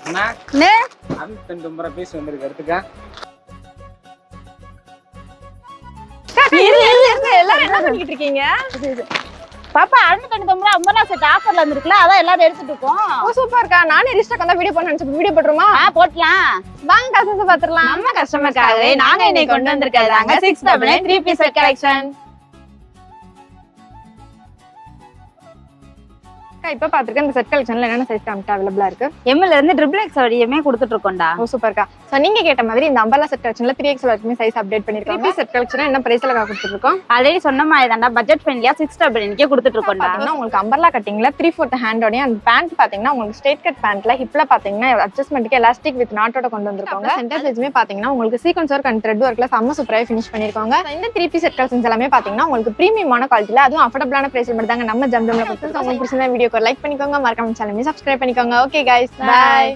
அண்ணா நே அந்த முறை பேசி வந்திருக்கு எடுத்துக்க. எல்லாரும் என்ன பண்ணிட்டு இருக்கீங்க? பாப்பா 690 அம்பர்லா செட் ஆஃபர்ல வந்திருக்குல, அதான் எல்லாரும் எடுத்துட்டு இருக்கோம். ஓ சூப்பர்க்கா. நானே ரிஸ்டாக் வந்தா வீடியோ பண்ண நினைச்சேன். வீடியோ போட்டுருமா? போடலாம். வாங்க கஸ்டமர்ஸ் பாத்துறலாம். நம்ம கஸ்டமர்க்காகவே நாங்க இன்னைக்கு கொண்டு வந்திருக்கதாங்க 699 3 பீஸ் செட் கலெக்ஷன். இப்ப பாத்துருக்கேன் இந்த செட் கலெக்ஷன்ல என்னென்ன சைஸ் கம்மிட்டா அவைலபிளா இருக்கு. எம்எல் இருந்து XXX வரையுமே கொடுத்துட்டு இருக்கோம்டா. ஓ சூப்பர்க்கா. சோ நீங்க கேட்ட மாதிரி இந்த அம்பர்லா செட் கலெக்ஷன்ல 3X வரைக்கும் சைஸ் அப்டேட் பண்ணிருக்காங்க. 3 செட் கலெக்ஷன் என்ன பிரைஸ்ல கொடுத்துட்டு இருக்கோம்? ஆல்ரெடி சொன்ன மாதிரி தான்டா, பட்ஜெட் ஃப்ரெண்ட்லியா 699 கொடுத்துட்டு இருக்கோம்டா. பாத்தீங்கன்னா உங்களுக்கு அம்பர்லா கட்டிங்ல 3/4 ஹேண்டோட அந்த பேண்ட் பாத்தீங்கன்னா உங்களுக்கு ஸ்ட்ரைட் கட் பேண்ட்ல ஹிப்ல பாத்தீங்கன்னா அட்ஜஸ்ட்மென்ட்க்கு எலாஸ்டிக் வித் நாட்டோட கொண்டு வந்திருக்காங்க. சென்டர் பேஜ்மே பாத்தீங்கன்னா உங்களுக்கு சீக்வென்ஸ் ஒர்க் அண்ட் த்ரெட் ஒர்க்ல செம்ம சூப்பரா ஃபினிஷ் பண்ணிருக்காங்க. இந்த 3 பீஸ் செட் கலெக்ஷன்ஸ் எல்லாமே பாத்தீங்கன்னா உங்களுக்கு பிரீமியமான குவாலிட்டில அதுவும் அஃபோர்டபிளான பிரைஸ்ல மட்டும் தாங்க நம்ம ஜம்ஜம்ல கொடுத்துருக்கோம். உங்களுக்கு பிடிச்ச வீடியோக்கு லைக் பண்ணிக்கோங்க, மறக்காம சேனலை சப்ஸ்கிரைப் பண்ணிக்கோங்க. Okay guys, by.